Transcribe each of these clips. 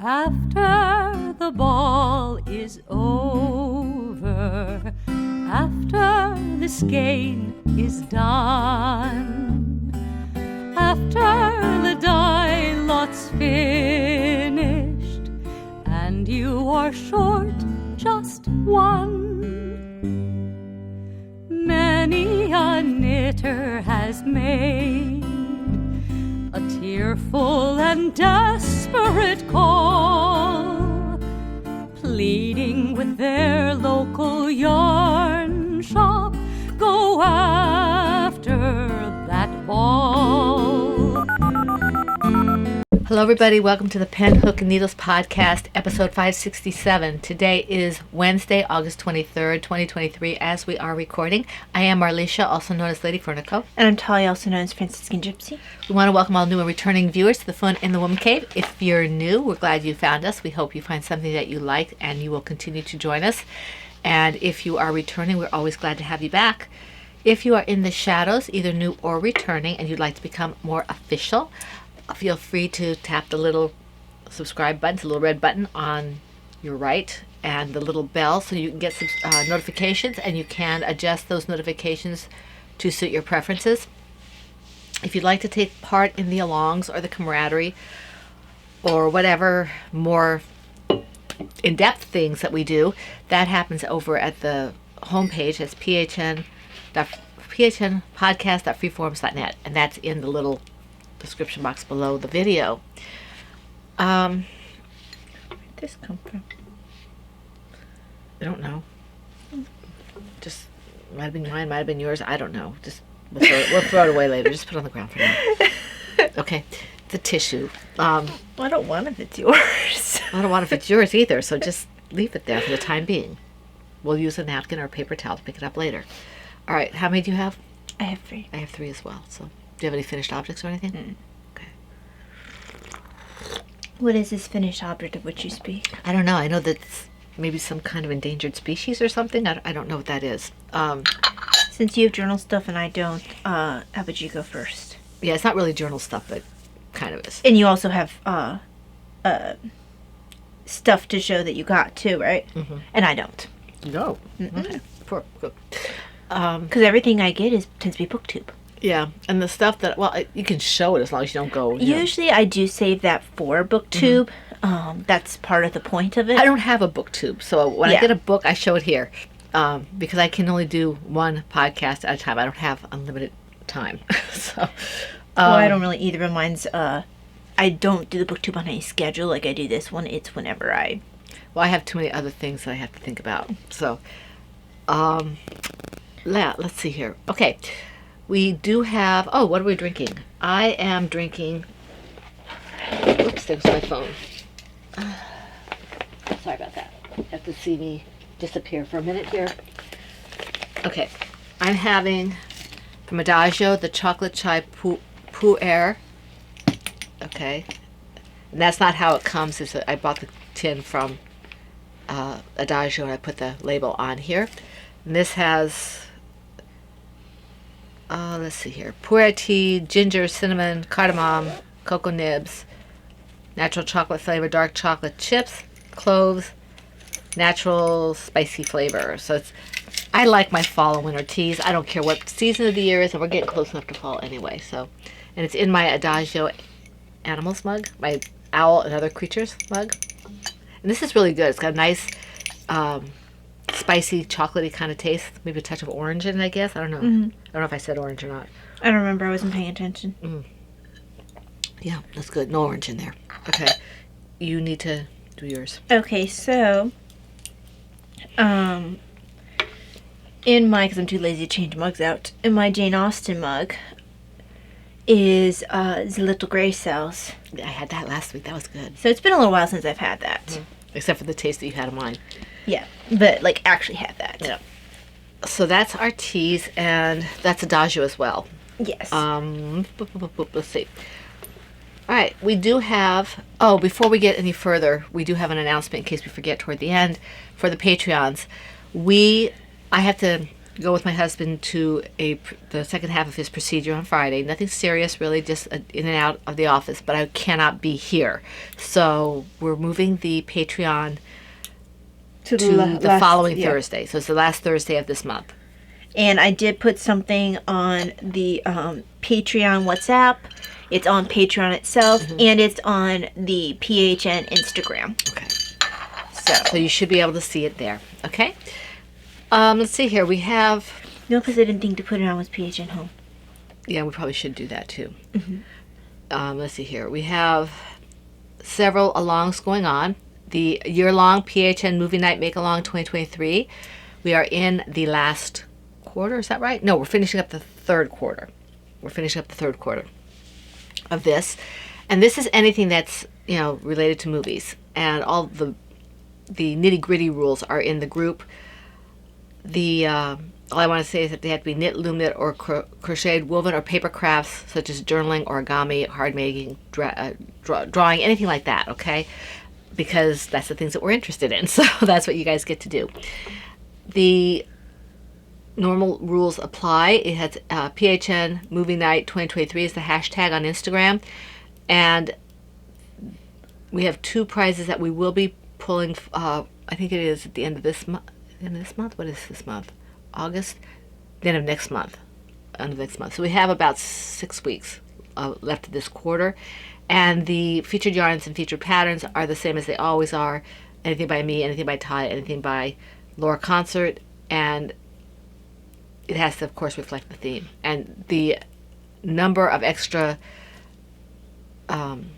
After the ball is over, after the skein is done, after the die lot's finished, and you are short just one, many a knitter has made a tearful and desperate call, pleading with their local yarn shop, go after that ball. Hello everybody, welcome to the Pen, Hook, and Needles podcast, episode 567. Today is Wednesday, August 23rd, 2023, as we are recording. I am Marlisha, also known as Lady Fernico. And I'm Talia, also known as Franciscan Gypsy. We want to welcome all new and returning viewers to the Fun in the Woman Cave. If you're new, we're glad you found us. We hope you find something that you like and you will continue to join us. And if you are returning, we're always glad to have you back. If you are in the shadows, either new or returning, and you'd like to become more official, feel free to tap the little subscribe button, the little red button on your right, and the little bell so you can get some notifications, and you can adjust those notifications to suit your preferences. If you'd like to take part in the alongs or the camaraderie or whatever more in-depth things that we do, that happens over at the homepage. It's phnpodcast.freeforums.net, and that's in the little description box below the video. Where'd this come from? I don't know. Just might have been mine, might have been yours. I don't know. Just we'll throw it away later. Just put it on the ground for now. Okay, the tissue. I don't want it if it's yours. I don't want it if it's yours either. So just leave it there for the time being. We'll use a napkin or a paper towel to pick it up later. All right. How many do you have? I have 3. I have 3 as well. So. Do you have any finished objects or anything? Okay. What is this finished object of which you speak? I don't know. I know that's maybe some kind of endangered species or something. I don't know what that is. Since you have journal stuff and I don't, how about you go first? Yeah, it's not really journal stuff, but kind of is. And you also have stuff to show that you got too, right? Mm-hmm. And I don't. No. Okay. Poor. Because everything I get tends to be booktube. Yeah, and the stuff that, well, you can show it as long as you don't go. Usually I do save that for booktube. Mm-hmm. That's part of the point of it. I don't have a booktube, so when I get a book, I show it here. Because I can only do one podcast at a time. I don't have unlimited time. So, well, I don't really either. But mine's, I don't do the booktube on any schedule like I do this one. It's whenever I... Well, I have too many other things that I have to think about. So, let's see here. Okay. We do have, what are we drinking? I am drinking, oops, there was my phone. Sorry about that. You have to see me disappear for a minute here. Okay, I'm having from Adagio the chocolate chai pu'er. Okay, and that's not how it comes. I bought the tin from Adagio and I put the label on here. And this has... let's see here. Pu'er tea, ginger, cinnamon, cardamom, cocoa nibs, natural chocolate flavor, dark chocolate chips, cloves, natural spicy flavor. So I like my fall and winter teas. I don't care what season of the year is, and we're getting close enough to fall anyway. So, and it's in my Adagio Animals mug, my Owl and Other Creatures mug. And this is really good. It's got a nice spicy, chocolatey kind of taste. Maybe a touch of orange in it, I guess. I don't know. Mm-hmm. I don't know if I said orange or not. I don't remember. I wasn't paying attention. Yeah, that's good. No orange in there. Okay. You need to do yours. Okay, so, in my, because I'm too lazy to change mugs out, in my Jane Austen mug is the Little Gray Cells. I had that last week. That was good. So it's been a little while since I've had that. Mm-hmm. Except for the taste that you had of mine. Yeah, but like actually had that. Yeah. So that's our teas, and that's Adagio as well. Yes. Let's see. All right, we do have, before we get any further, we do have an announcement in case we forget toward the end. For the Patreons, I have to go with my husband to the second half of his procedure on Friday. Nothing serious, really, just in and out of the office, but I cannot be here. So we're moving the Patreon to the following Thursday. So it's the last Thursday of this month. And I did put something on the Patreon WhatsApp. It's on Patreon itself, and it's on the PHN Instagram. Okay. So you should be able to see it there. Okay. Let's see here. We have... No, because I didn't think to put it on was PHN Home. Yeah, we probably should do that too. Let's see here. We have several alongs going on. The year-long PHN Movie Night Make-Along 2023. We are in the last quarter. Is that right? No, we're finishing up the third quarter. We're finishing up the third quarter of this. And this is anything that's, related to movies. And all the nitty-gritty rules are in the group. All I want to say is that they have to be knit, loom knit, or crocheted, woven, or paper crafts such as journaling, origami, hard making, drawing, anything like that, okay? Because that's the things that we're interested in, so that's what you guys get to do. The normal rules apply. It has PHN Movie Night 2023 is the hashtag on Instagram, and we have 2 prizes that we will be pulling. I think it is at the end of this month. What is this month? August? The end of next month. So we have about 6 weeks left of this quarter. And the featured yarns and featured patterns are the same as they always are. Anything by me, anything by Ty, anything by Laura Concert. And it has to, of course, reflect the theme. And the number of extra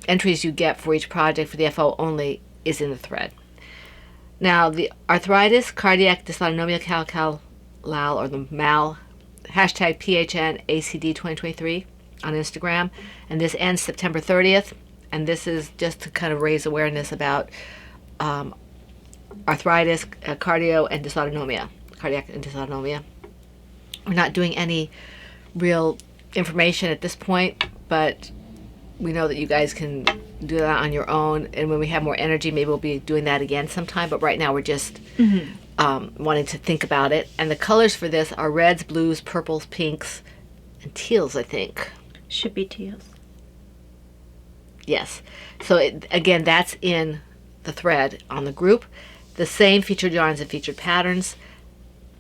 entries you get for each project for the FO only is in the thread. Now, the arthritis, cardiac dysautonomia, cal, or the MAL, hashtag PHN ACD 2023 on Instagram. And this ends September 30th. And this is just to kind of raise awareness about arthritis, cardiac and dysautonomia. We're not doing any real information at this point, but we know that you guys can do that on your own, and when we have more energy, maybe we'll be doing that again sometime, but right now we're just wanting to think about it. And the colors for this are reds, blues, purples, pinks, and teals, I think. Should be teals. Yes. So again, that's in the thread on the group. The same featured yarns and featured patterns,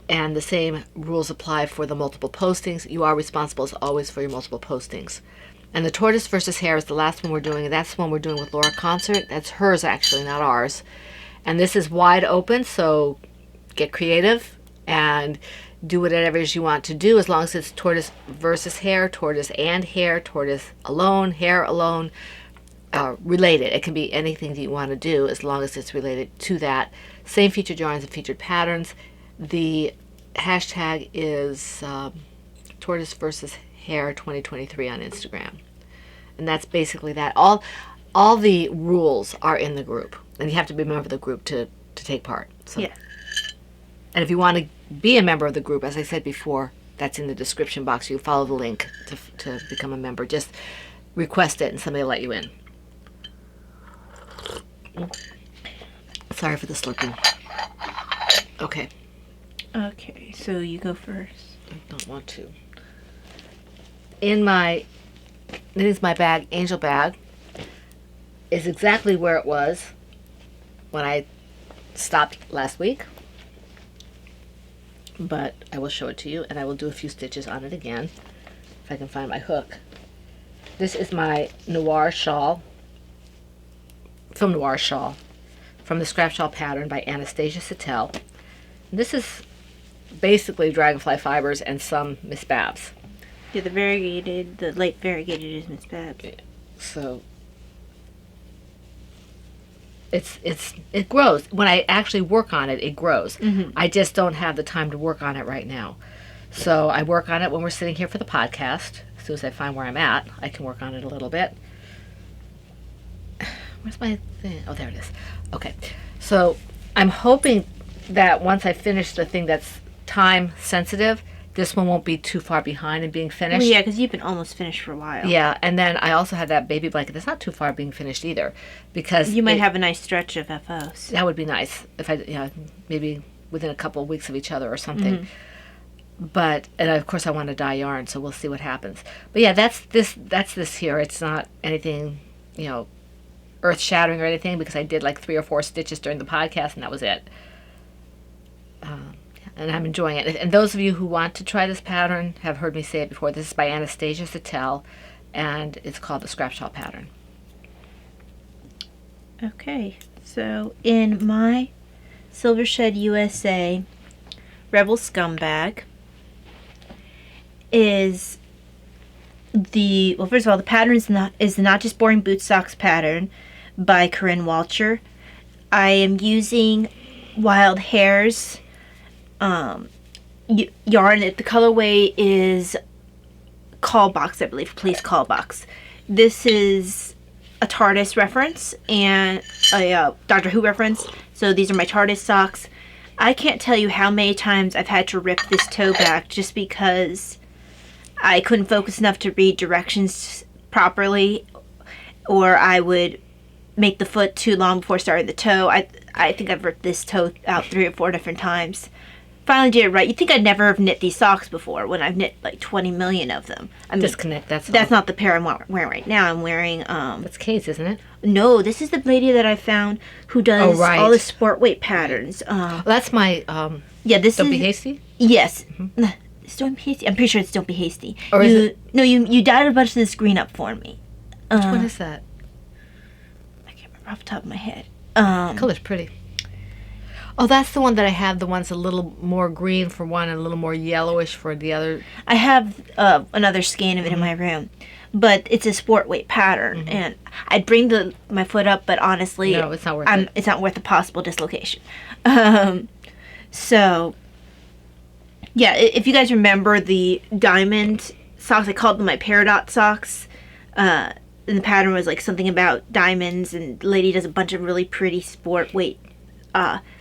and the same rules apply for the multiple postings. You are responsible as always for your multiple postings. And the tortoise versus hare is the last one we're doing, and that's the one we're doing with Laura Concert. That's hers, actually, not ours. And this is wide open, so get creative and do whatever it is you want to do, as long as it's tortoise versus hare, tortoise and hare, tortoise alone, hare alone, related. It can be anything that you want to do as long as it's related to that. Same featured yarns and featured patterns. The hashtag is tortoise versus hare 2023 on Instagram. And that's basically that. All the rules are in the group, and you have to be a member of the group to take part. So. Yeah. And if you want to be a member of the group, as I said before, that's in the description box. You follow the link to become a member. Just request it and somebody will let you in. Sorry for the slurping. Okay. Okay, so you go first. I don't want to. In my, it is my bag, angel bag, is exactly where it was when I stopped last week. But I will show it to you, and I will do a few stitches on it again, if I can find my hook. This is my noir shawl, film noir shawl, from the Scrap Shawl pattern by Anastasia Sattel. This is basically Dragonfly Fibers and some Miss Babs. Yeah, the light variegated is Miss Babs. So it grows. When I actually work on it, it grows. Mm-hmm. I just don't have the time to work on it right now. So I work on it when we're sitting here for the podcast. As soon as I find where I'm at, I can work on it a little bit. Where's my thing? Oh, there it is. Okay. So I'm hoping that once I finish the thing that's time sensitive, this one won't be too far behind in being finished. Well, yeah, because you've been almost finished for a while. Yeah, and then I also have that baby blanket that's not too far being finished either, because you might have a nice stretch of FOs. That would be nice if I, maybe within a couple of weeks of each other or something. and of course I want to dye yarn, so we'll see what happens. But yeah, that's this here. It's not anything, earth shattering or anything, because I did like 3 or 4 stitches during the podcast and that was it. And I'm enjoying it. And those of you who want to try this pattern have heard me say it before. This is by Anastasia Sattel, and it's called the Scrap Shawl pattern. Okay, so in my Silver Shed USA Rebel Scumbag is first of all, the pattern is the Not Just Boring Boot Socks pattern by Corinne Walcher. I am using Wild Hares yarn. The colorway is Call Box, I believe. Please Call Box. This is a TARDIS reference and a Doctor Who reference. So these are my TARDIS socks. I can't tell you how many times I've had to rip this toe back just because I couldn't focus enough to read directions properly, or I would make the foot too long before starting the toe. I think I've ripped this toe out 3 or 4 different times. Finally did it right. You'd think I'd never have knit these socks before when I've knit like 20 million of them. Disconnect, that's not the pair I'm wearing right now. I'm wearing... That's Kate's, isn't it? No, this is the lady that I found who does all the sport weight patterns. Well, that's my... this Don't Be Hasty? Yes. Mm-hmm. Don't Be Hasty. I'm pretty sure it's Don't Be Hasty. Or is it? No, you dyed a bunch of this green up for me. Which one is that? I can't remember off the top of my head. The color's pretty. Oh, that's the one that I have. The one's a little more green for one and a little more yellowish for the other. I have another skein of it in my room, but it's a sport weight pattern, and I'd bring my foot up, but honestly, no, it's not worth it. It's not worth the possible dislocation. So, yeah, if you guys remember the diamond socks, I called them my peridot socks. And the pattern was like something about diamonds, and the lady does a bunch of really pretty sport weight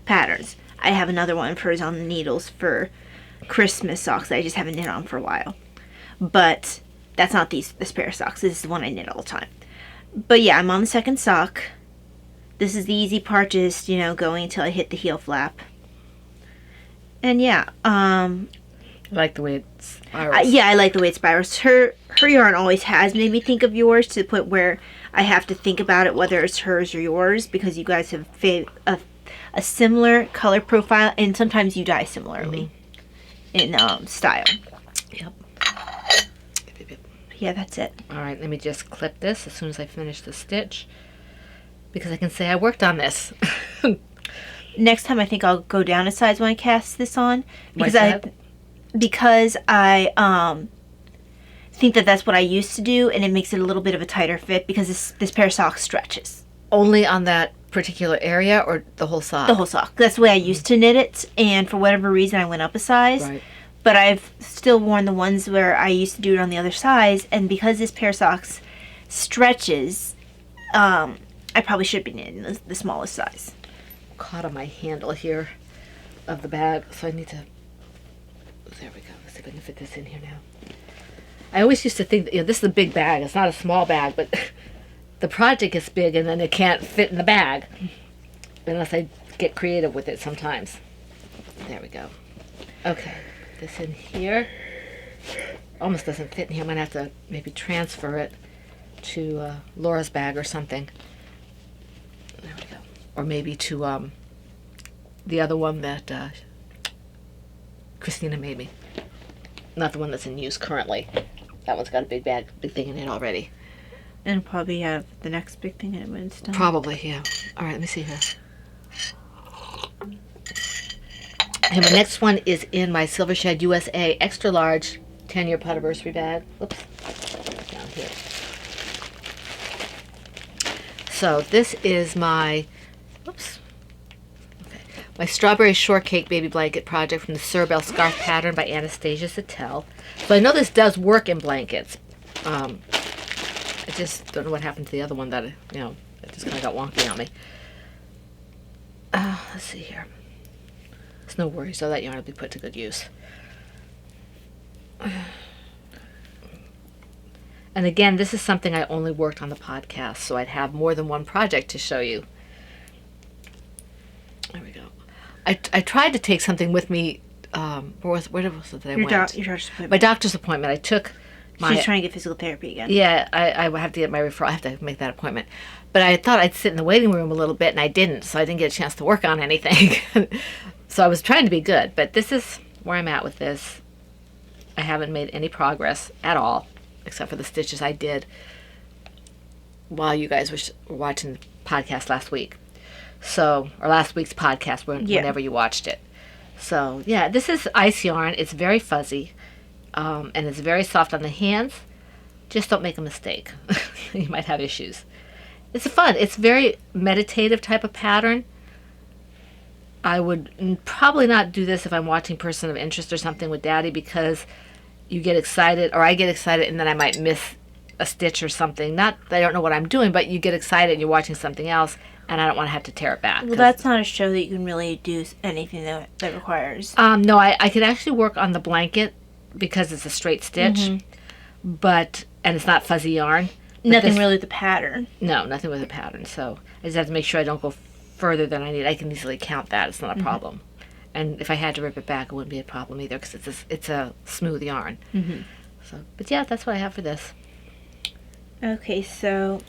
patterns. I have another one of hers on the needles for Christmas socks that I just haven't knit on for a while. But that's not this pair of socks. This is the one I knit all the time. But yeah, I'm on the second sock. This is the easy part, just, going until I hit the heel flap. And yeah, I like the way it spirals. I like the way it spirals. Her yarn always has made me think of yours, to the point where I have to think about it whether it's hers or yours, because you guys have a similar color profile, and sometimes you dye similarly in style. Yep. Yeah, that's it. All right, let me just clip this as soon as I finish the stitch, because I can say I worked on this. Next time I think I'll go down a size when I cast this on, because I think that's what I used to do, and it makes it a little bit of a tighter fit, because this pair of socks stretches. Only on that particular area, or the whole sock? The whole sock. That's the way I used to knit it, and for whatever reason I went up a size. Right. But I've still worn the ones where I used to do it on the other size, and because this pair of socks stretches, I probably should be knitting the smallest size. Caught on my handle here of the bag, so I need to... There we go. Let's see if I can fit this in here now. I always used to think that, this is a big bag. It's not a small bag, but the project is big, and then it can't fit in the bag unless I get creative with it sometimes. There we go. Okay, put this in here. Almost doesn't fit in here. I'm gonna have to maybe transfer it to Laura's bag or something. There we go. Or maybe to the other one that Christina made me. Not the one that's in use currently. That one's got a big thing in it already. And probably have the next big thing in it when it's done. Probably, yeah. All right, let me see here. And my next one is in my Silver Shed USA extra large 10-year Putiversary bag. Oops. Down here. So this is my, my Strawberry Shortcake Baby Blanket project from the Cerebelle Scarf pattern by Anastasia Sattel. So I know this does work in blankets. I just don't know what happened to the other one that, it just kind of got wonky on me. Let's see here. It's no worries, so that yarn will be put to good use. And again, this is something I only worked on the podcast, so I'd have more than one project to show you. There we go. I tried to take something with me where was it that I Your went? your doctor's appointment. My doctor's appointment. I took my. She's trying to get physical therapy again. Yeah, I have to get my referral. I have to make that appointment. But I thought I'd sit in the waiting room a little bit, and I didn't, so I didn't get a chance to work on anything. So I was trying to be good, but this is where I'm at with this. I haven't made any progress at all, except for the stitches I did while you guys were watching the podcast last week. So, or last week's podcast, whenever you watched it. So, yeah, this is ice yarn. It's very fuzzy, and it's very soft on the hands. Just don't make a mistake. You might have issues. It's fun. It's very meditative type of pattern. I would probably not do this if I'm watching Person of Interest or something with Daddy, because you get excited, or I get excited, and then I might miss a stitch or something. Not that I don't know what I'm doing, but you get excited and you're watching something else, and I don't want to have to tear it back. Well, that's not a show that you can really do anything that requires. No, I could actually work on the blanket because it's a straight stitch, Mm-hmm. and it's not fuzzy yarn. Nothing really with the pattern. No, nothing with a pattern. So I just have to make sure I don't go further than I need. I can easily count that. It's not a problem. And if I had to rip it back, it wouldn't be a problem either, because it's a smooth yarn. Mm-hmm. So, but yeah, that's what I have for this. Okay, so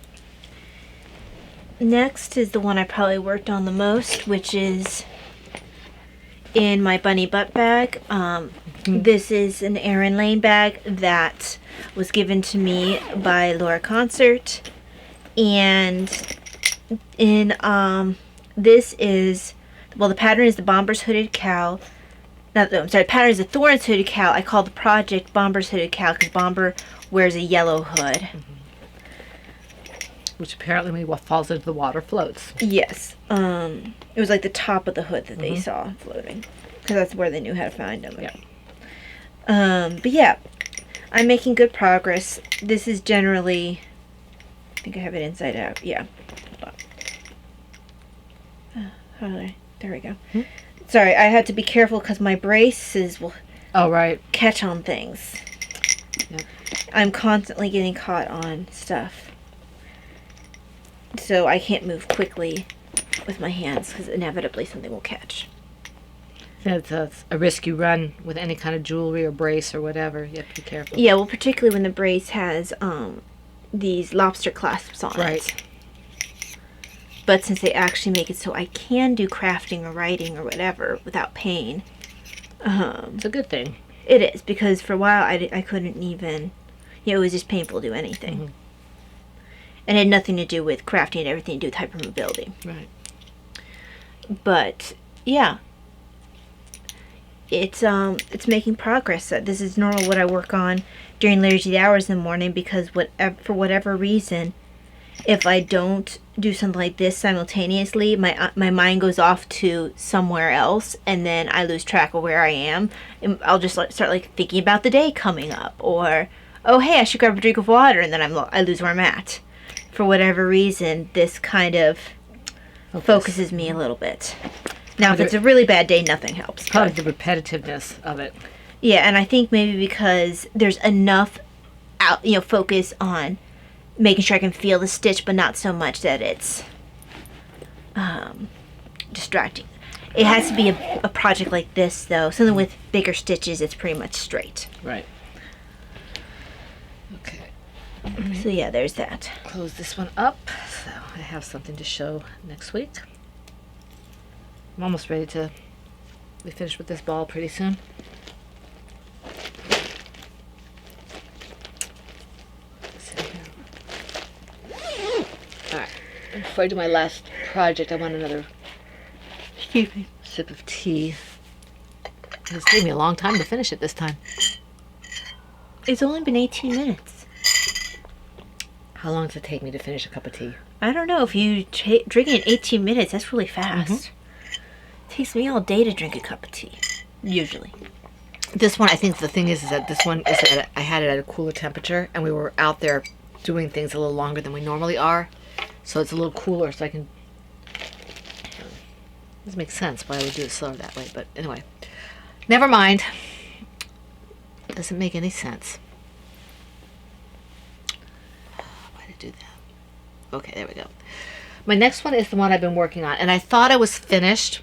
next is the one I probably worked on the most, which is in my bunny butt bag. This is an Erin Lane bag that was given to me by Laura Concert, and in this is, well, the pattern is the Bomber's Hooded Cow. The pattern is the Thorns Hooded Cow. I call the project Bomber's Hooded Cow because Bomber wears a yellow hood. Which apparently when falls into the water floats. Yes. It was like the top of the hood that they saw floating, because that's where they knew how to find them. Yeah. But yeah, I'm making good progress. This is generally, I think I have it inside out. Yeah. There we go. Sorry, I had to be careful because my braces will catch on things. Yep. I'm constantly getting caught on stuff. So I can't move quickly with my hands because inevitably something will catch. That's a risk you run with any kind of jewelry or brace or whatever. You have to be careful. Yeah, well, particularly when the brace has these lobster clasps on it. But since they actually make it so I can do crafting or writing or whatever without pain, it's a good thing. It is, because for a while I couldn't even, it was just painful to do anything. And it had nothing to do with crafting and everything to do with hypermobility. Right. But yeah, it's making progress. This is normal what I work on during lazy hours in the morning, because for whatever reason, if I don't do something like this simultaneously, my mind goes off to somewhere else, and then I lose track of where I am. And I'll just start thinking about the day coming up, or oh hey, I should grab a drink of water, and then I lose where I'm at. For whatever reason, this kind of focuses me a little bit. Now, if it's a really bad day, nothing helps. Probably the repetitiveness of it. Yeah, and I think maybe because there's enough focus on making sure I can feel the stitch, but not so much that it's distracting. It has to be a project like this, though. Something with bigger stitches, it's pretty much straight. Right. Okay. So yeah, there's that. Close this one up, so I have something to show next week. I'm almost ready to be finished with this ball pretty soon. Alright, before I do my last project, I want another sip of tea. It's taken me a long time to finish it this time. It's only been 18 minutes. How long does it take me to finish a cup of tea? I don't know. If you drink it in 18 minutes, that's really fast. It takes me all day to drink a cup of tea, usually. This one, I think the thing is that this one is that I had it at a cooler temperature, and we were out there doing things a little longer than we normally are, so it's a little cooler, so I can. This makes sense why I would do it slower that way, but anyway, never mind. Doesn't make any sense. Why did I do that? Okay, there we go. My next one is the one I've been working on, and I thought I was finished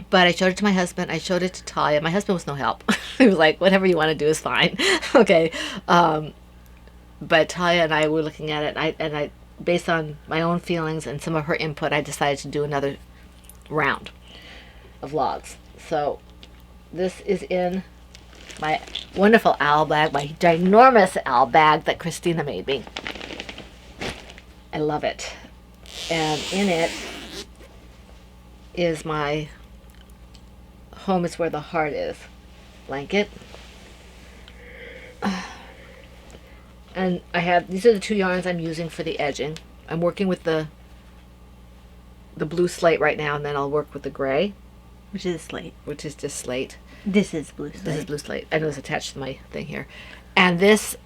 But I showed it to my husband. I showed it to Talia. My husband was no help. He was like, whatever you want to do is fine. Okay. But Talia and I were looking at it, and I, based on my own feelings and some of her input, I decided to do another round of logs. So this is in my wonderful owl bag, my ginormous owl bag that Christina made me. I love it. And in it is my home is where the heart is blanket. And I have, these are the 2 yarns I'm using for the edging. I'm working with the blue slate right now, and then I'll work with the gray, Which is slate. which is just slate. This is blue slate. This is blue slate. I know it's attached to my thing here. And these,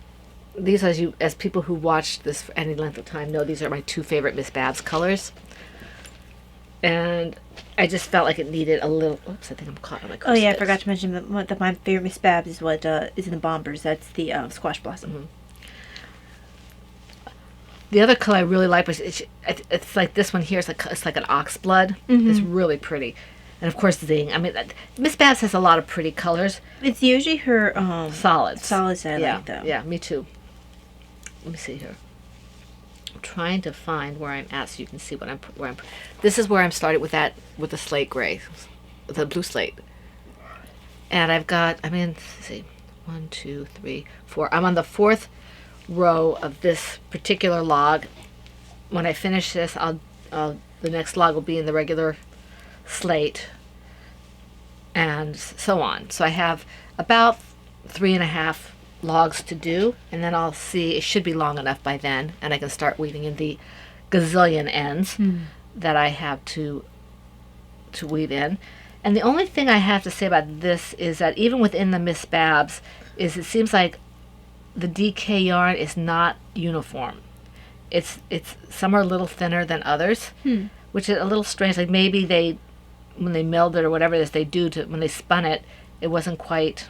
as people who watched this for any length of time know, these are my 2 favorite Miss Babs colors. And I just felt like it needed a little. Oops, I think I'm caught on my. Oh yeah, I forgot to mention that my favorite Miss Babs is what is in the bombers. That's the squash blossom. Mm-hmm. The other color I really like was it's like this one here. It's like an ox blood. Mm-hmm. It's really pretty, and of course zing. I mean, Miss Babs has a lot of pretty colors. It's usually her Solids. solids that I Yeah, like though. yeah, me too. Let me see here. I'm trying to find where I'm at so you can see where I'm. This is where I'm started with the slate gray, the blue slate, and I've got. I mean, let's see, 1, 2, 3, 4. I'm on the 4th row of this particular log. When I finish this, the next log will be in the regular slate, and so on. So I have about 3.5 logs to do, and then I'll see. It should be long enough by then, and I can start weaving in the gazillion ends that I have to weave in. And the only thing I have to say about this is that even within the Miss Babs, it seems like the DK yarn is not uniform. It's some are a little thinner than others, which is a little strange. Like maybe when they milled it or whatever it is they do when they spun it, it wasn't quite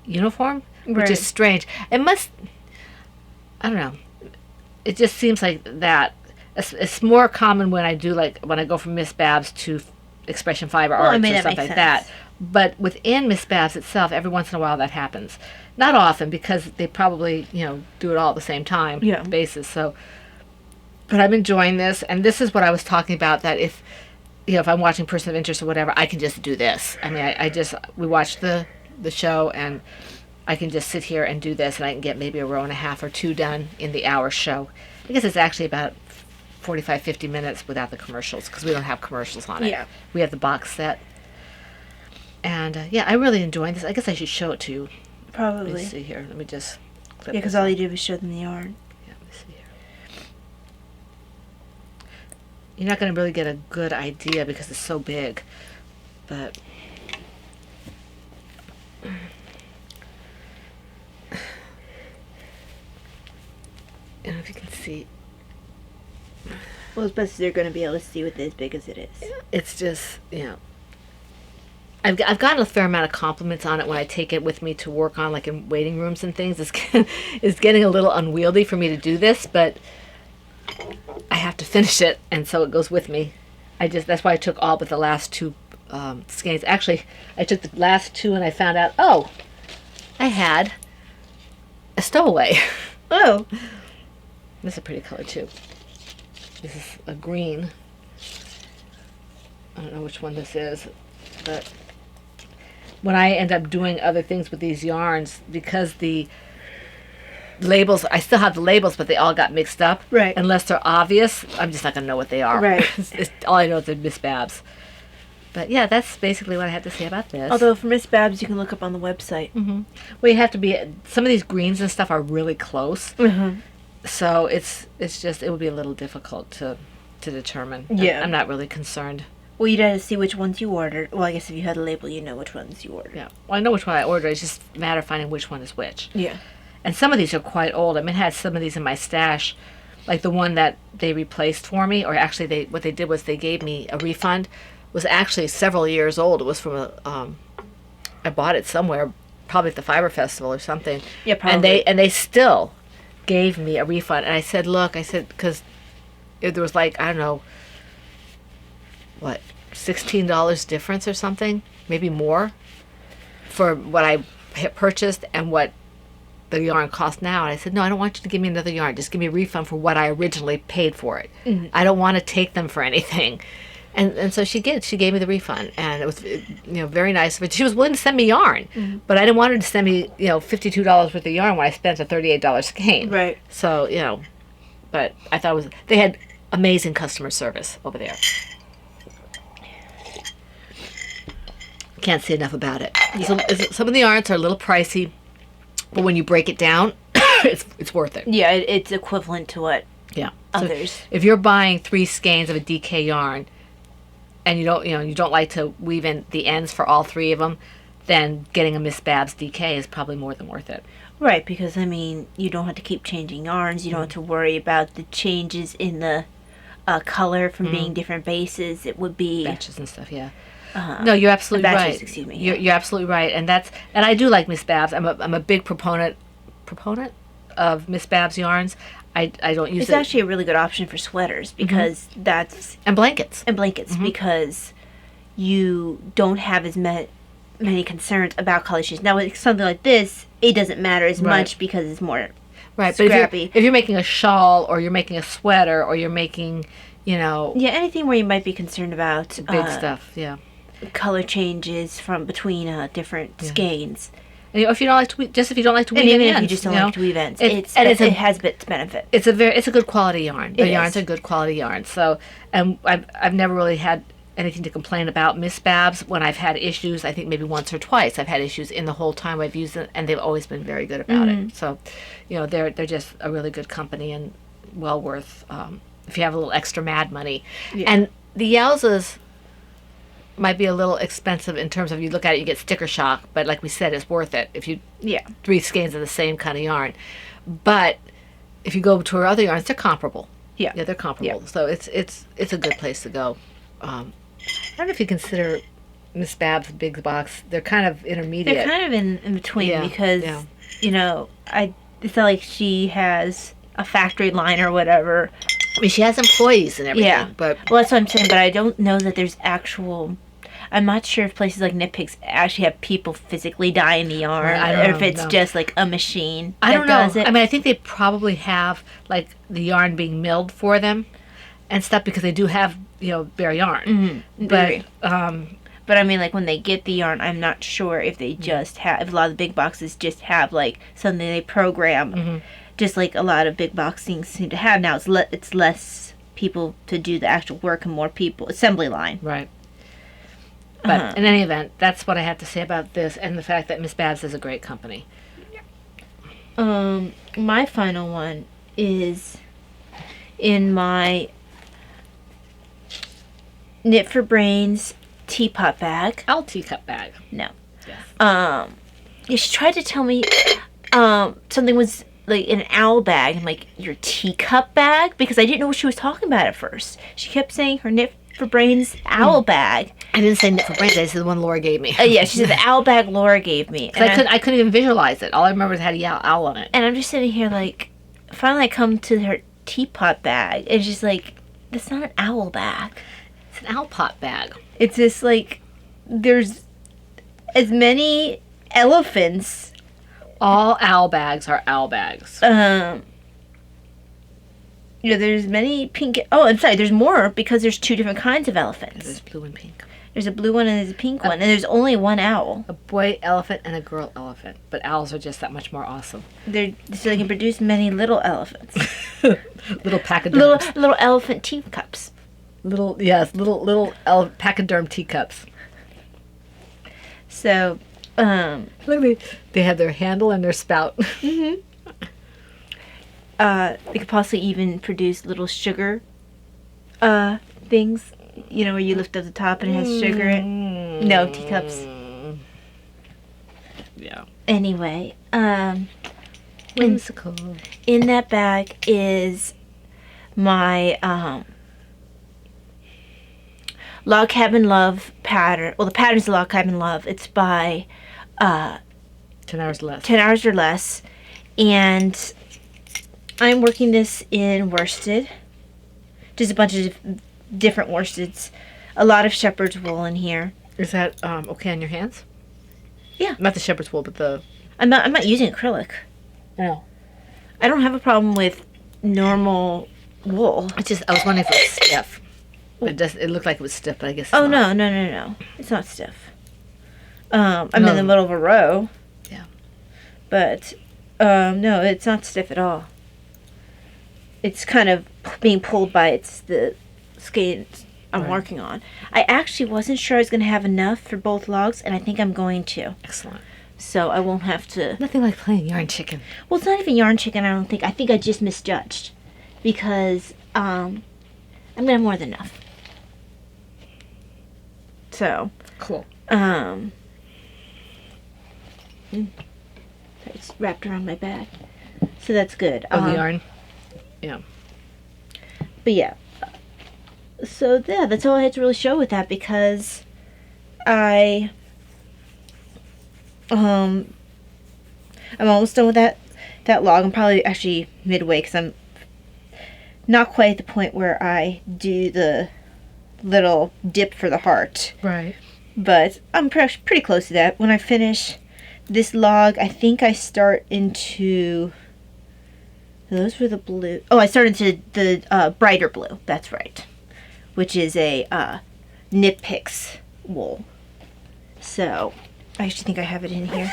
uniform, which is strange. It must. I don't know. It just seems like that. It's more common when I go from Miss Babs to Expression Fiber Arts or something like that. But within Miss Babs itself, every once in a while that happens. Not often, because they probably, do it all at the same time basis. So, but I'm enjoying this, and this is what I was talking about, that if I'm watching Person of Interest or whatever, I can just do this. I mean, we watched the show, and I can just sit here and do this, and I can get maybe a row and a half or 2 done in the hour show. I guess it's actually about 45, 50 minutes without the commercials, because we don't have commercials on it. Yeah. We have the box set. And, I really enjoyed this. I guess I should show it to you. Probably. Let me see here. Let me just clip Yeah, because all you do is show them the yarn. Yeah, let me see here. You're not going to really get a good idea because it's so big. But I don't know if you can see. Well, as best as they're going to be able to see with it as big as it is. It's just, I've gotten a fair amount of compliments on it when I take it with me to work on, like in waiting rooms and things. It's getting a little unwieldy for me to do this, but I have to finish it, and so it goes with me. That's why I took all but the last 2 skeins. Actually, I took the last 2 and I found out, I had a stowaway. Oh. This is a pretty color too. This is a green. I don't know which one this is, but when I end up doing other things with these yarns, because the labels, I still have the labels, but they all got mixed up. Right. Unless they're obvious, I'm just not going to know what they are. Right. All I know is they're Miss Babs. But yeah, that's basically what I have to say about this. Although for Miss Babs, you can look up on the website. Mm-hmm. Well, you have to be, some of these greens and stuff are really close. Mm-hmm. So it would be a little difficult to determine. Yeah. I'm not really concerned. Well, you'd have to see which ones you ordered. Well, I guess if you had a label, you know which ones you ordered. Yeah. Well, I know which one I ordered. It's just a matter of finding which one is which. Yeah. And some of these are quite old. I mean, I had some of these in my stash, like the one that they replaced for me, or actually what they did was they gave me a refund, was actually several years old. It was from I bought it somewhere, probably at the Fiber Festival or something. Yeah, probably. And they still gave me a refund. And I said, because there was like, I don't know, what, $16 difference or something, maybe more, for what I had purchased and what the yarn cost now. And I said, no, I don't want you to give me another yarn. Just give me a refund for what I originally paid for it. I don't want to take them for anything. And so she did. She gave me the refund, and it was very nice. But she was willing to send me yarn, but I didn't want her to send me $52 worth of yarn when I spent a $38 skein. Right. So but I thought they had amazing customer service over there. Can't say enough about it. Yeah. Some of the yarns are a little pricey, but when you break it down, it's worth it. Yeah, it's equivalent to what Yeah. others. So if you're buying 3 skeins of a DK yarn, and you don't like to weave in the ends for all 3 of them, then getting a Miss Babs DK is probably more than worth it. Right, because you don't have to keep changing yarns. You don't have to worry about the changes in the color from being different bases. It would be Batches and stuff, yeah. No, you're absolutely batches, right. excuse me, You're absolutely right, and I do like Miss Babs. I'm a big proponent of Miss Babs yarns. I don't use It's it. actually a really good option for sweaters because that's And blankets. because you don't have as many concerns about color change. Now with something like this, it doesn't matter as much because it's more Right, scrappy. but if you're making a shawl or you're making a sweater or you're making, yeah, anything where you might be concerned about big stuff, yeah. color changes from between different skeins. And if you don't like to weave, if you don't like to weave And even ends, if you just don't like to weave ends, it has its benefit. It's a good quality yarn. The It yarns is. are good quality yarn. So, and I've never really had anything to complain about Miss Babs. When I've had issues, I think maybe once or twice I've had issues in the whole time I've used it, and they've always been very good about it. So, they're just a really good company and well worth if you have a little extra mad money. Yeah. And the Yowzas might be a little expensive in terms of you look at it, you get sticker shock, but like we said, it's worth it if you 3 skeins of the same kind of yarn. But if you go to her other yarns, they're comparable. Yeah, they're comparable. Yeah. So it's a good place to go. I don't know if you consider Miss Babs big box. They're kind of intermediate. They're kind of in between because it's not like she has a factory line or whatever. I mean, she has employees and everything. Yeah, but well, that's what I'm saying. But I don't know that there's actual. I'm not sure if places like Knit Picks actually have people physically dyeing the yarn, I don't or know, if it's no. just like a machine. I don't that does know. it. I mean, I think they probably have like the yarn being milled for them and stuff because they do have bare yarn. Very. But I mean, like when they get the yarn, I'm not sure if they just have. If a lot of the big boxes just have like something they program, just like a lot of big boxes seem to have now. It's less people to do the actual work and more people assembly line. right. But in any event, that's what I have to say about this, and the fact that Miss Babs is a great company. My final one is in my Knit for Brains teapot bag. I'll teacup bag. No. Yes. She tried to tell me something was like an owl bag. I'm like, your teacup bag? Because I didn't know what she was talking about at first. She kept saying her Knit for Brains owl bag. I didn't say Knit for Brains. I said the one Laura gave me. Yeah, she said the owl bag Laura gave me. And I couldn't even visualize it. All I remember is it had a owl on it. And I'm just sitting here like, finally I come to her teapot bag. And she's like, that's not an owl bag. It's an owl pot bag. It's just like, there's as many elephants. All owl bags are owl bags. There's many pink. Oh, I'm sorry. There's more because there's 2 different kinds of elephants. There's blue and pink. There's a blue one and there's a pink one, and there's only one owl. A boy elephant and a girl elephant. But owls are just that much more awesome. So they can produce many little elephants. Little pachyderms. little elephant teacups. Little pachyderm teacups. So, Look, they have their handle and their spout. they could possibly even produce little sugar things. Where you lift up the top and it has sugar in it. No, teacups. Yeah. Anyway, Whimsical. in that bag is my Log Cabin Love pattern. Well, the pattern's Log Cabin Love. It's by 10 hours less. 10 Hours or Less. And I'm working this in worsted. Just a bunch of different worsteds. a lot of shepherd's wool in here. Is that okay on your hands? Yeah. Not the shepherd's wool, but the... I'm not using acrylic. No. I don't have a problem with normal wool. I was wondering if it was stiff. It looked like it was stiff, but I guess it's Oh, not. no. It's not stiff. I'm in No. the middle of a row. Yeah. But, no, it's not stiff at all. It's kind of being pulled by the skein I'm Right. working on. I actually wasn't sure I was going to have enough for both logs, and I think I'm going to. Excellent. So I won't have to... Nothing like playing yarn chicken. Well, it's not even yarn chicken, I don't think. I think I just misjudged. Because, I'm going to have more than enough. So, Cool. it's wrapped around my bag. So that's good. Oh, the yarn? Yeah. But yeah. So yeah, that's all I had to really show with that because I'm almost done with that log. I'm probably actually midway because I'm not quite at the point where I do the little dip for the heart. Right. But I'm pretty close to that. When I finish this log, I think I start into... Those were the blue... Oh, I start into the brighter blue. That's right. Which is a Knit Picks wool. So, I actually think I have it in here.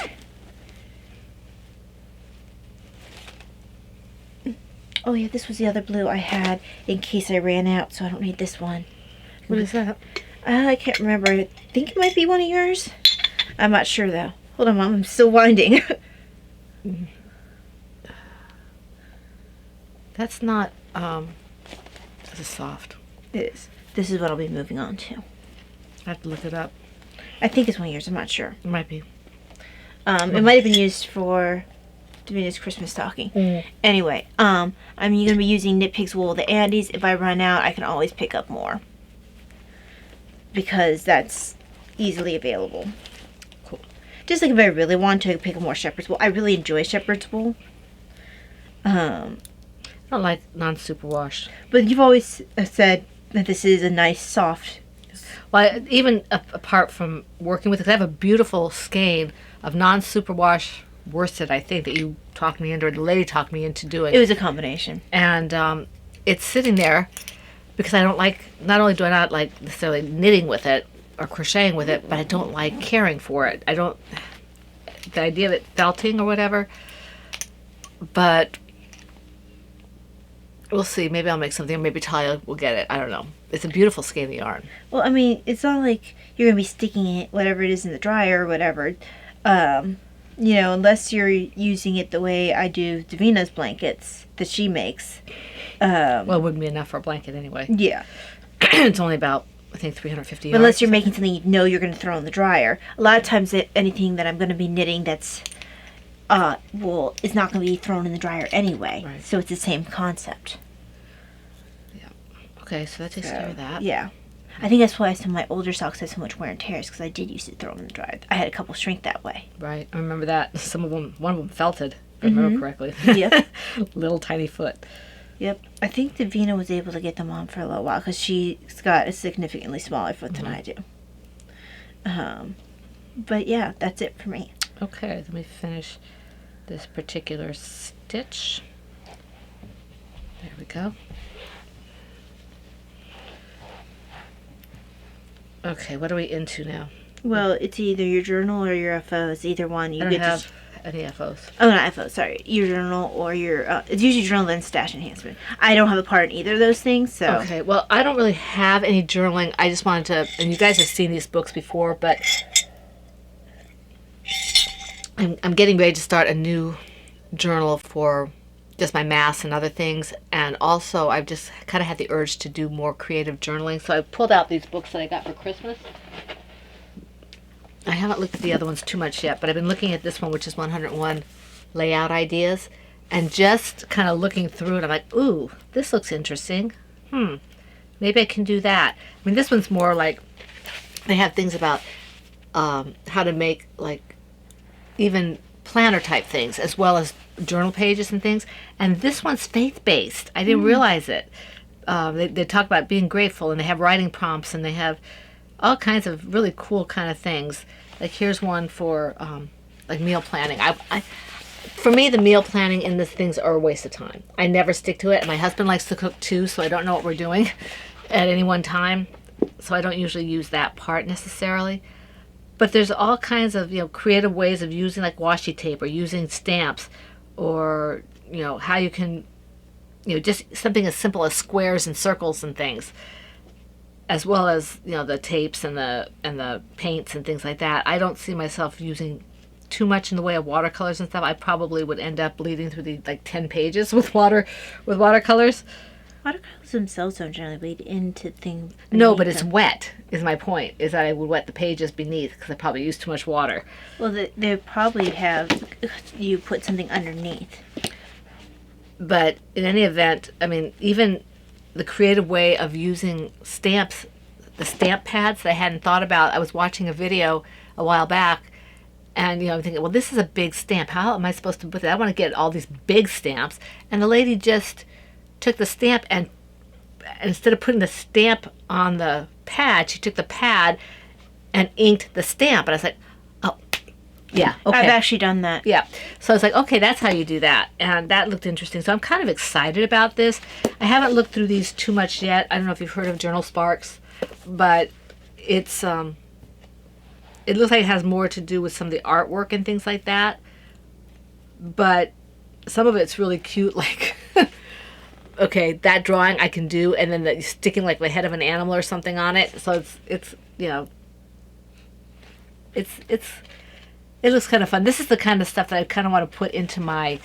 Oh yeah, this was the other blue I had in case I ran out, so I don't need this one. What is that? I can't remember. I think it might be one of yours. I'm not sure though. Hold on, Mom. I'm still winding. That's not, this is soft. It is. This is what I'll be moving on to. I have to look it up. I think it's one of yours. I'm not sure. It might be. It might have been used for Davina's Christmas stocking. Anyway, I'm going to be using Knit Picks wool, the Andes. If I run out, I can always pick up more. Because that's easily available. Cool. Just like if I really want to pick up more shepherd's wool. I really enjoy shepherd's wool. I don't like non-superwash. But you've always said that this is a nice, soft... Well, even apart from working with it, 'cause I have a beautiful skein of non-superwash worsted, I think, that you talked me into, or the lady talked me into doing. It was a combination. And it's sitting there because I don't like, not only do I not like necessarily knitting with it or crocheting with it, but I don't like caring for it. The idea of it felting or whatever, but we'll see. Maybe I'll make something, or maybe Talia will get it. I don't know. It's a beautiful skein of yarn. Well, I mean, it's not like you're going to be sticking it, whatever it is, in the dryer or whatever. Unless you're using it the way I do Davina's blankets that she makes. Well, it wouldn't be enough for a blanket anyway. Yeah. It's only about, I think, 350 yards. Unless you're making something you know you're going to throw in the dryer. A lot of times, anything that I'm going to be knitting that's wool is not going to be thrown in the dryer anyway. Right. So it's the same concept. Okay, so that takes care of that. Yeah. I think that's why some of my older socks had so much wear and tears, because I did used to throw them in the dryer. I had a couple shrink that way. Right. I remember that. One of them felted, if I remember correctly. Yep. Little tiny foot. Yep. I think Davina was able to get them on for a little while, because she's got a significantly smaller foot than I do. But yeah, that's it for me. Okay, let me finish this particular stitch. There we go. Okay, what are we into now? Well, it's either your journal or your FOs. Either one. You I don't get have to... any FOs. Oh, not FOs, sorry. Your journal or your... it's usually journal then stash enhancement. I don't have a part in either of those things, so... Okay, well, I don't really have any journaling. I just wanted to... And you guys have seen these books before, but... I'm getting ready to start a new journal for just my maths and other things. And also, I've just kind of had the urge to do more creative journaling. So I pulled out these books that I got for Christmas. I haven't looked at the other ones too much yet, but I've been looking at this one, which is 101 Layout Ideas. And just kind of looking through it, I'm like, ooh, this looks interesting. Maybe I can do that. I mean, this one's more like, they have things about how to make, like, even planner type things, as well as journal pages and things. And this one's faith-based. I didn't realize it. they talk about being grateful, and they have writing prompts, and they have all kinds of really cool kind of things. Like here's one for like meal planning. For me, the meal planning in these things are a waste of time. I never stick to it. And my husband likes to cook too, so I don't know what we're doing at any one time. So I don't usually use that part necessarily. But there's all kinds of creative ways of using like washi tape or using stamps, or how you can just something as simple as squares and circles and things, as well as the tapes and the paints and things like that. I don't see myself using too much in the way of watercolors and stuff. I probably would end up bleeding through the 10 pages with watercolors. Watercolors themselves don't generally bleed into things. No, but it's wet, is my point, is that I would wet the pages beneath because I probably use too much water. Well, they probably have, you put something underneath. But in any event, I mean, even the creative way of using stamps, the stamp pads that I hadn't thought about. I was watching a video a while back, and I'm thinking, well, this is a big stamp. How am I supposed to put that? I want to get all these big stamps. And the lady just took the stamp, and instead of putting the stamp on the pad, she took the pad and inked the stamp. And I was like, oh, yeah, okay. I've actually done that. Yeah. So I was like, okay, that's how you do that. And that looked interesting. So I'm kind of excited about this. I haven't looked through these too much yet. I don't know if you've heard of Journal Sparks, but it's it looks like it has more to do with some of the artwork and things like that. But some of it's really cute, like okay, that drawing I can do, and then sticking like the head of an animal or something on it. So it looks kind of fun. This is the kind of stuff that I kind of want to put into my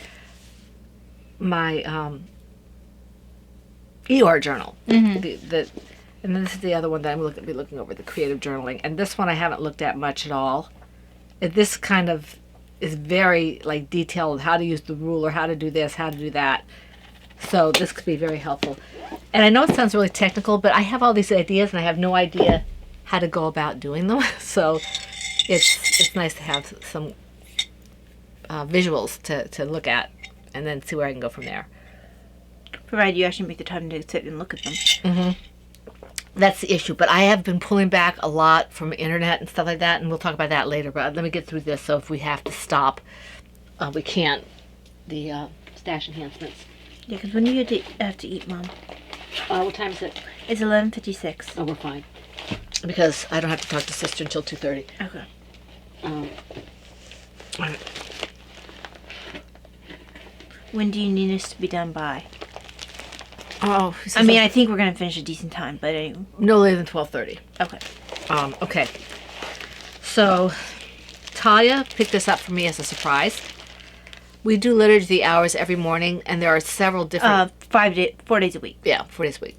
ER journal. Mm-hmm. And then this is the other one that I'm be looking over, the creative journaling. And this one I haven't looked at much at all. This kind of is very like detailed, how to use the ruler, how to do this, how to do that. So this could be very helpful. And I know it sounds really technical, but I have all these ideas and I have no idea how to go about doing them. So it's nice to have some visuals to look at and then see where I can go from there. Provided you actually make the time to sit and look at them. Mm-hmm. That's the issue. But I have been pulling back a lot from internet and stuff like that, and we'll talk about that later. But let me get through this, so if we have to stop, we can't. The stash enhancements. Yeah, because when do you have to eat, Mom? What time is it? It's 11:56. Oh, we're fine. Because I don't have to talk to Sister until 2:30. Okay. All right. When do you need us to be done by? Oh, I mean, I think we're going to finish a decent time, but anyway. No later than 12:30. Okay. Okay. So, Talia picked this up for me as a surprise. We do liturgy hours every morning, and there are several different... 4 days a week. Yeah, 4 days a week.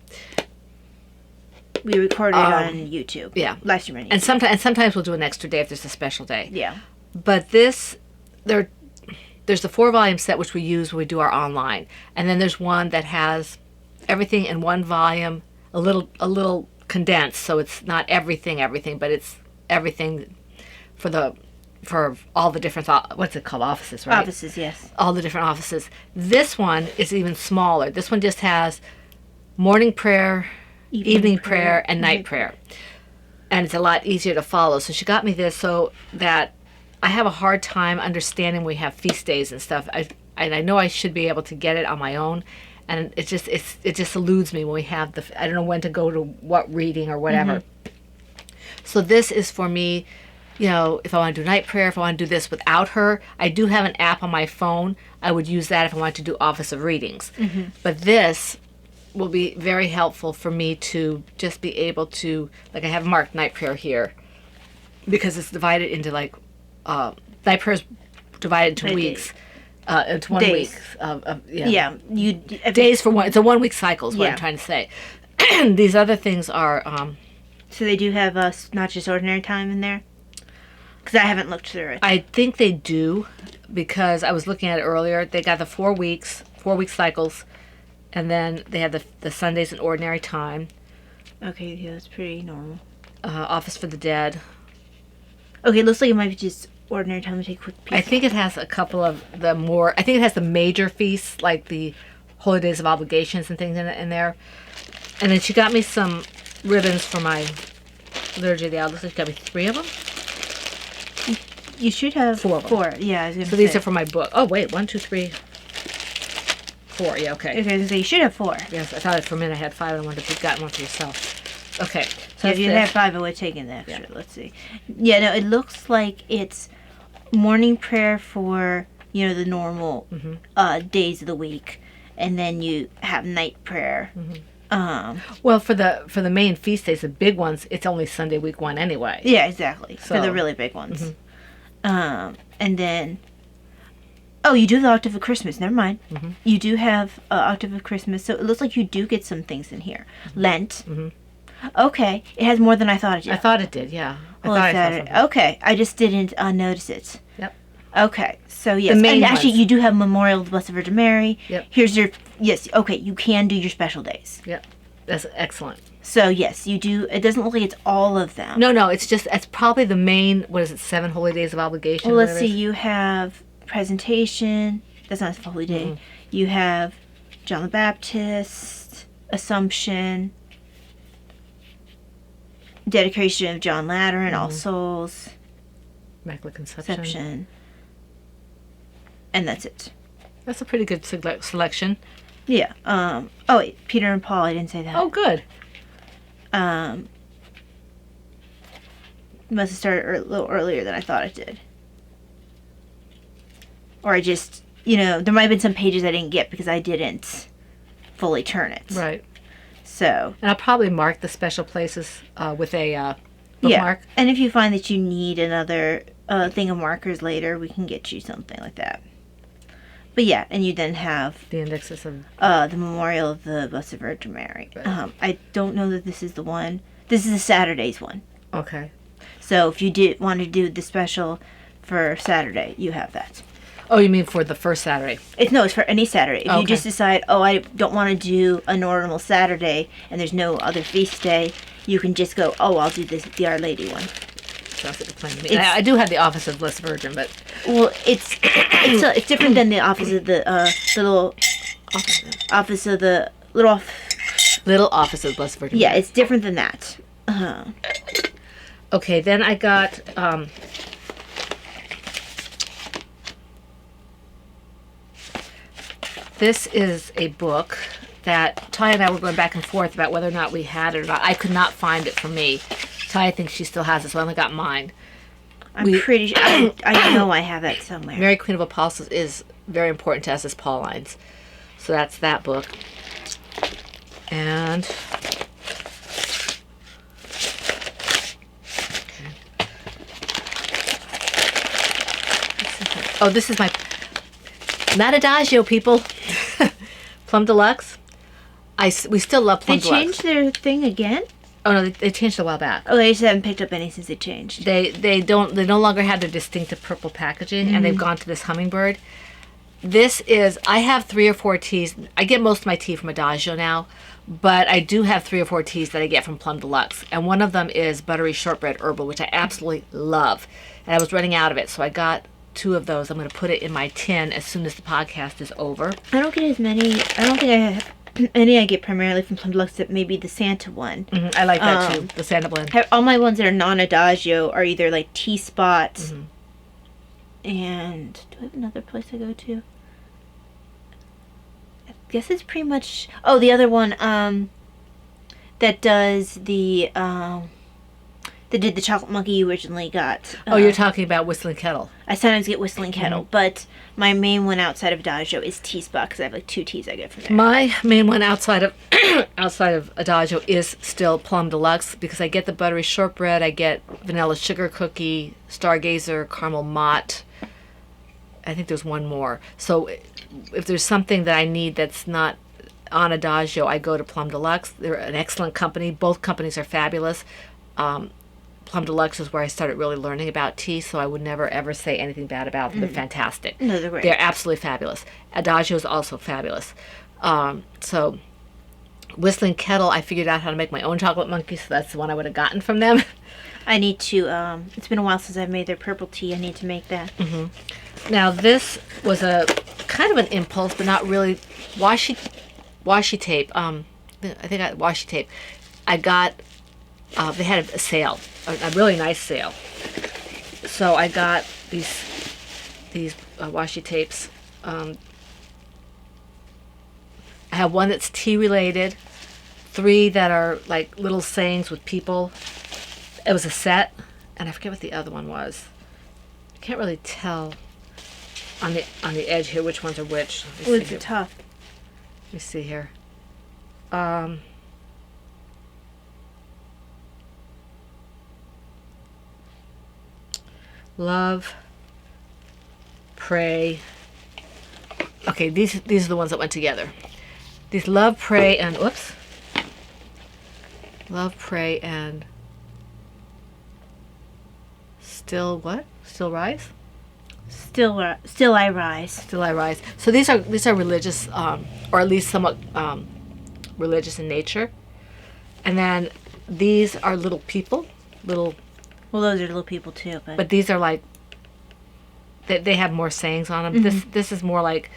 We record it on YouTube. Yeah. Live stream on YouTube. And sometimes we'll do an extra day if there's a special day. Yeah. But there's the 4-volume set, which we use when we do our online. And then there's one that has everything in one volume, a little condensed, so it's not everything, but it's everything for all the different, what's it called, offices, right? Offices, yes. All the different offices. This one is even smaller. This one just has morning prayer, evening prayer, and night prayer. And it's a lot easier to follow. So she got me this so that I have a hard time understanding when we have feast days and stuff. I know I should be able to get it on my own. And it just eludes me when we have I don't know when to go to what reading or whatever. Mm-hmm. So this is for me, if I want to do night prayer, if I want to do this without her. I do have an app on my phone. I would use that if I want to do Office of Readings. Mm-hmm. But this will be very helpful for me to just be able to, like I have marked night prayer here, because it's divided into night prayer is divided into weeks. It's 1 week days for one. It's a 1 week cycle is what I'm trying to say. These other things are so they do have not just ordinary time in there, because I haven't looked through it. I think they do, because I was looking at it earlier. They got the 4 week cycles, and then they have the Sundays in ordinary time. Okay, yeah, that's pretty normal. Office for the Dead. Okay, it looks like it might be just ordinary time to take quick pieces. I think it has a couple of I think it has the major feasts, like the Holy Days of Obligations and things in there. And then she got me some ribbons for my Liturgy of the Hour. Looks like she got me 3 of them. You should have 4 of them. 4. Yeah, I was gonna So these say. are for my book. Oh, wait. 1, 2, 3, 4. Yeah, okay. Okay, so you should have 4. Yes, I thought for a minute I had 5 and I wanted to gotten one for yourself. Okay. So If you that's had this. 5, I would have taken the extra. Yeah. Let's see. Yeah, no, it looks like it's morning prayer for, the normal days of the week. And then you have night prayer. Well, for the main feast days, the big ones, it's only Sunday week 1 anyway. Yeah, exactly. For the So- really big ones. And then, oh, you do the Octave of Christmas. Never mind. You do have Octave of Christmas, so it looks like you do get some things in here. Lent. Okay, it has more than I thought it did. I thought it did, yeah. I Holy thought I saw Saturday. something. Okay, I just didn't notice it. Yep. Okay, so yes, The main and actually ones. you do have Memorial of the Blessed Virgin Mary. Yep. Here's your okay. You can do your special days. Yep. That's excellent. So yes, you do. It doesn't look like it's all of them. No, it's probably the main, 7 Holy Days of Obligation? Well, let's whatever see. it is. You have presentation. That's not a holy day. You have John the Baptist, Assumption, dedication of John Lateran, All Souls, Immaculate Conception. Conception, and that's it. That's a pretty good selection. Yeah. Oh wait, Peter and Paul. I didn't say that. Oh, good. Must have started a little earlier than I thought it did. Or I just, there might have been some pages I didn't get because I didn't fully turn it. Right. So, And I'll probably mark the special places with a yeah. bookmark. And if you find that you need another thing of markers later, we can get you something like that. But yeah, and you then have The indexes of... the Memorial of the Blessed Virgin Mary. Right. I don't know that this is the one. This is the Saturday's one. Okay. So if you did want to do the special for Saturday, you have that. Oh, you mean for the first Saturday? It's for any Saturday. If you Okay. just decide, I don't want to do a normal Saturday and there's no other feast day, you can just go, I'll do the Our Lady one. That's what you're playing to me. It's- I do have the Office of Blessed Virgin, but... Well, it's different than the office of the little office of the little. Little Office of Blessed Virgin. Yeah, it's different than that. Okay, then I got... this is a book that Ty and I were going back and forth about whether or not we had it or not. I could not find it for me. Ty thinks she still has it, so I only got mine. I'm pretty sure. I know I have that somewhere. Mary Queen of Apostles is very important to us as Paulines. So that's that book. And... oh, this is my... not Adagio, people. Plum Deluxe. We still love Plum They Deluxe. changed their thing again. Oh, no, they changed it a while back. Oh, I just haven't picked up any since they changed. They no longer have their distinctive purple packaging, and they've gone to this hummingbird. This is, I have 3 or 4 teas. I get most of my tea from Adagio now, but I do have 3 or 4 teas that I get from Plum Deluxe, and one of them is buttery shortbread herbal, which I absolutely love, and I was running out of it, so I got 2 of those. I'm going to put it in my tin as soon as the podcast is over. I don't get as many. I don't think I have any. I get primarily from Plum Deluxe, except maybe the Santa one. I like that too, the Santa Blend. All my ones that are non-Adagio are either like Tea Spot, and do I have another place I go to? I guess it's pretty much. Oh, the other one that does the that did the Chocolate Monkey you originally got. Oh, you're talking about Whistling Kettle. I sometimes get Whistling Kettle, but my main one outside of Adagio is Tea Spot because I have like 2 teas I get from there. My main one outside of outside of Adagio is still Plum Deluxe because I get the buttery shortbread, I get vanilla sugar cookie, Stargazer, caramel mott. I think there's one more. So if there's something that I need that's not on Adagio, I go to Plum Deluxe. They're an excellent company. Both companies are fabulous. Plum Deluxe is where I started really learning about tea, so I would never ever say anything bad about them. They're fantastic. No, they're great. They're absolutely fabulous. Adagio is also fabulous. So Whistling Kettle, I figured out how to make my own chocolate monkey, so that's the one I would have gotten from them. I need to. It's been a while since I've made their purple tea. I need to make that. Now this was a kind of an impulse, but not really washi tape. I think washi tape. I got. They had a sale, a really nice sale. So I got these washi tapes. I have one that's tea related, 3 that are like little sayings with people. It was a set, and I forget what the other one was. I can't really tell on the edge here which ones are which. Oh, it's tough. Let me see here. Love, pray. Okay, these are the ones that went together. These love, pray, and whoops. Love, pray, and still what? Still rise? Still I rise. Still I rise. So these are religious, or at least somewhat religious in nature. And then these are little people, little. Well, those are little people too, But these are like. They have more sayings on them. Mm-hmm. This is more like.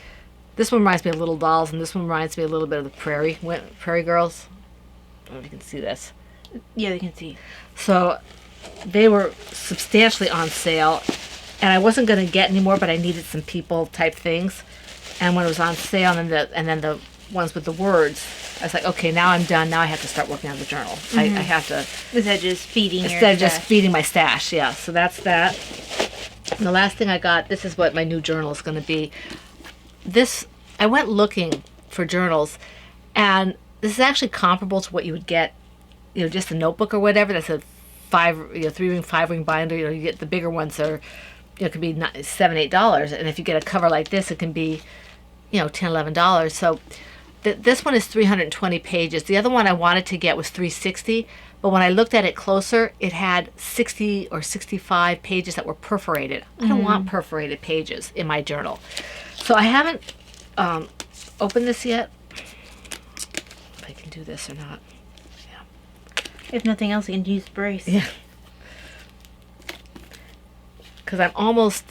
This one reminds me of Little Dolls, and this one reminds me a little bit of the Prairie Girls. I don't know if you can see this. Yeah, they can see. So they were substantially on sale, and I wasn't going to get any more, but I needed some people type things. And when it was on sale, and then the ones with the words, I was like, okay, now I'm done. Now I have to start working on the journal. Mm-hmm. I have to. Instead of just feeding my stash, yeah. So that's that. And the last thing I got, this is what my new journal is going to be. I went looking for journals, and this is actually comparable to what you would get, just a notebook or whatever. That's a 3-ring, 5-ring binder. You get the bigger ones are, it could be $7-8, and if you get a cover like this, it can be, $10-11. So this one is 320 pages. The other one I wanted to get was 360, but when I looked at it closer, it had 60 or 65 pages that were perforated. I don't want perforated pages in my journal. So I haven't opened this yet. If I can do this or not. Yeah. If nothing else, you can use brace. Yeah. Because I'm almost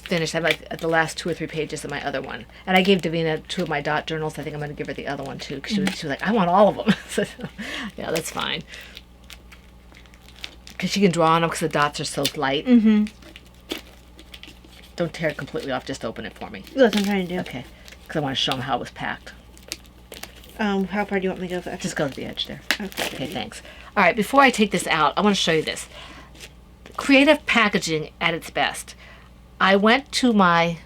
finished. I'm like at the last 2 or 3 pages of my other one. And I gave Davina 2 of my dot journals. I think I'm going to give her the other one too. Because she was like, I want all of them. So, yeah, that's fine. Because she can draw on them because the dots are so light. Mm-hmm. Don't tear it completely off. Just open it for me. That's what I'm trying to do. Okay. Because I want to show them how it was packed. How far do you want me to go? Just go to the edge there. Okay, thanks. All right, before I take this out, I want to show you this. Creative packaging at its best. I went to my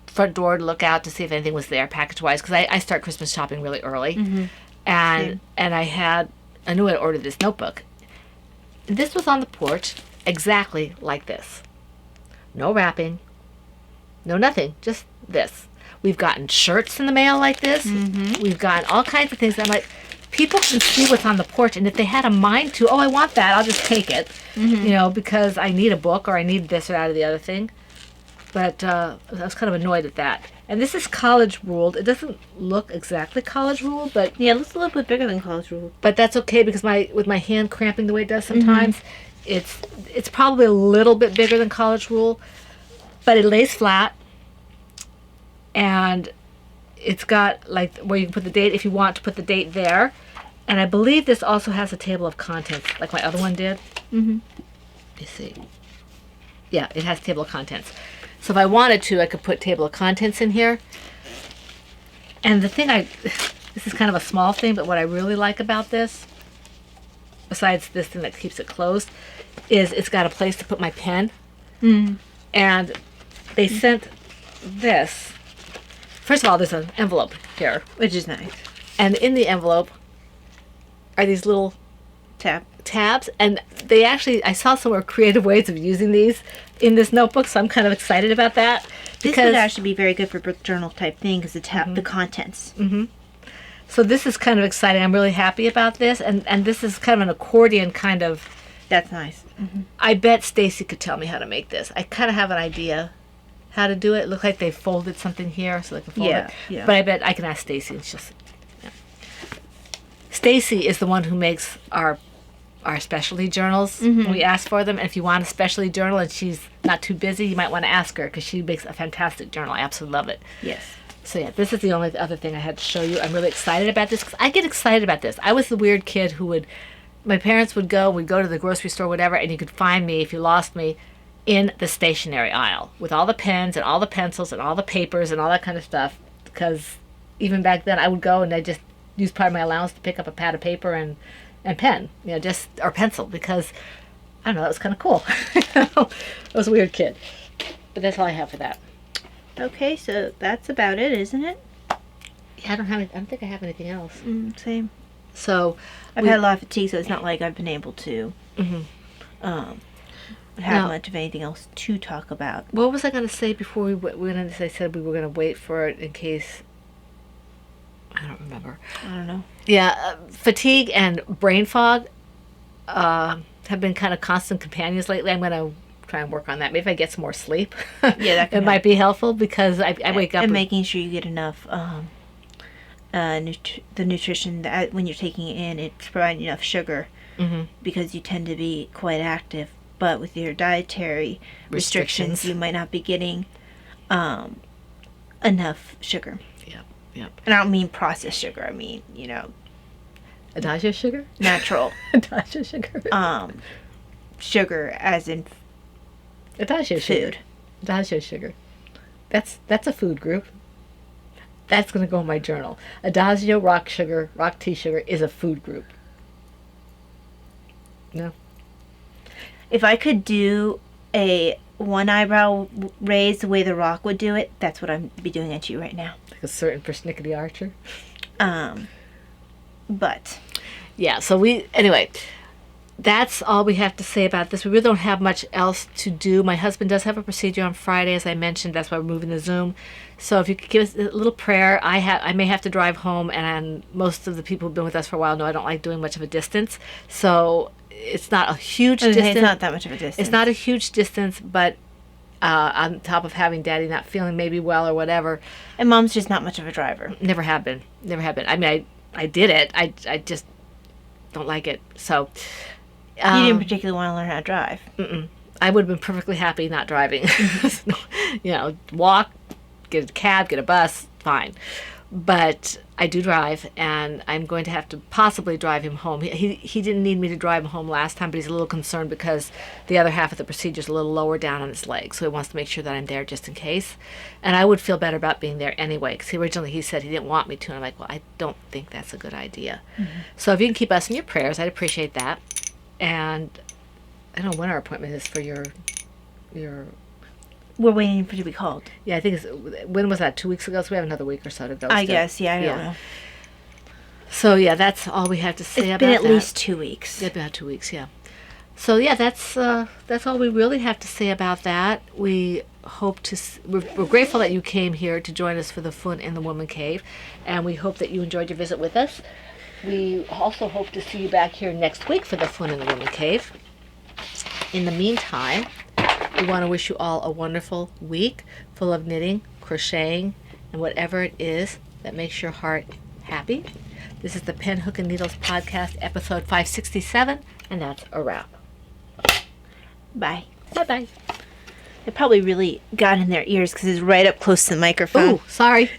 front door to look out to see if anything was there package-wise, because I start Christmas shopping really early. Mm-hmm. And I knew I'd ordered this notebook. This was on the porch exactly like this. No wrapping, no nothing, just this. We've gotten shirts in the mail like this. Mm-hmm. We've gotten all kinds of things. I'm like, people can see what's on the porch, and if they had a mind to, I want that, I'll just take it, because I need a book or I need this or that or the other thing. But I was kind of annoyed at that. And this is college ruled. It doesn't look exactly college ruled, but yeah, it looks a little bit bigger than college ruled. But that's okay because with my hand cramping the way it does sometimes, it's probably a little bit bigger than college rule, but it lays flat, and it's got like where you can put the date if you want to put the date there. And I believe this also has a table of contents like my other one did. Mm-hmm. You see. Yeah, it has table of contents. So if I wanted to, I could put table of contents in here. And the thing this is kind of a small thing, but what I really like about this, besides this thing that keeps it closed, is it's got a place to put my pen. Mm. And they sent this. First of all, there's an envelope here, which is nice. And in the envelope are these little tabs. And they actually, I saw some more creative ways of using these in this notebook, so I'm kind of excited about that. This would actually be very good for book journal type thing because the contents. Mm-hmm. So this is kind of exciting. I'm really happy about this. And this is kind of an accordion kind of. That's nice. Mm-hmm. I bet Stacy could tell me how to make this. I kind of have an idea how to do it. It looks like they folded something here so they can fold it. Yeah. But I bet I can ask Stacy. It's just, Stacy is the one who makes our specialty journals. Mm-hmm. We ask for them. And if you want a specialty journal and she's not too busy, you might want to ask her because she makes a fantastic journal. I absolutely love it. Yes. So yeah, this is the only other thing I had to show you. I'm really excited about this because I get excited about this. I was the weird kid who would, my parents would go, we'd go to the grocery store, whatever, and you could find me if you lost me in the stationery aisle with all the pens and all the pencils and all the papers and all that kind of stuff. Because even back then I would go and I just use part of my allowance to pick up a pad of paper and pen, just, or pencil, because I don't know, that was kind of cool. I was a weird kid. But that's all I have for that. Okay, so that's about it, isn't it? Yeah, I don't think I have anything else. Same. So I've had a lot of fatigue, so it's not like I've been able to have much of anything else to talk about. What was I going to say before I said we were going to wait for it in case... I don't remember. I don't know. Yeah, fatigue and brain fog have been kind of constant companions lately. I'm going to try and work on that. Maybe if I get some more sleep, that it might be helpful because I wake up and making sure you get enough the nutrition that when you're taking it in, it's providing enough sugar because you tend to be quite active. But with your dietary restrictions, you might not be getting enough sugar. Yep. And I don't mean processed sugar. I mean, Adagio sugar? Natural. Adagio sugar. Sugar as in Adagio food. Sugar. Adagio sugar. That's a food group. That's going to go in my journal. Adagio rock tea sugar is a food group. No. If I could do a one eyebrow raise the way the Rock would do it, that's what I'd be doing at you right now. Like a certain persnickety archer. But yeah, so anyway, that's all we have to say about this. We really don't have much else to do. My husband does have a procedure on Friday, as I mentioned. That's why we're moving the Zoom. So if you could give us a little prayer. I may have to drive home, and most of the people who've been with us for a while know I don't like doing much of a distance. So it's not a huge distance. It's not that much of a distance. It's not a huge distance, but on top of having Daddy not feeling maybe well or whatever. And Mom's just not much of a driver. Never have been. I mean, I did it. I just don't like it. So you didn't particularly want to learn how to drive. I would have been perfectly happy not driving. Walk, get a cab, get a bus, fine. But I do drive, and I'm going to have to possibly drive him home. He didn't need me to drive him home last time, but he's a little concerned because the other half of the procedure is a little lower down on his leg, so he wants to make sure that I'm there just in case. And I would feel better about being there anyway, because originally he said he didn't want me to, and I'm like, well, I don't think that's a good idea. So if you can keep us in your prayers, I'd appreciate that. And I don't know when our appointment is for your... We're waiting for it to be called. Yeah, I think when was that? 2 weeks ago? So we have another week or so to go. I guess, yeah, I don't know. So yeah, that's all we have to say about that. It's been at least 2 weeks. Yeah, about 2 weeks, yeah. So yeah, that's all we really have to say about that. We hope to. We're grateful that you came here to join us for the Fun in the Woman Cave, and we hope that you enjoyed your visit with us. We also hope to see you back here next week for the Fun in the Woman Cave. In the meantime, we want to wish you all a wonderful week full of knitting, crocheting, and whatever it is that makes your heart happy. This is the Pen, Hook, and Needles podcast, episode 567, and that's a wrap. Bye. Bye-bye. It probably really got in their ears because it's right up close to the microphone. Ooh, sorry.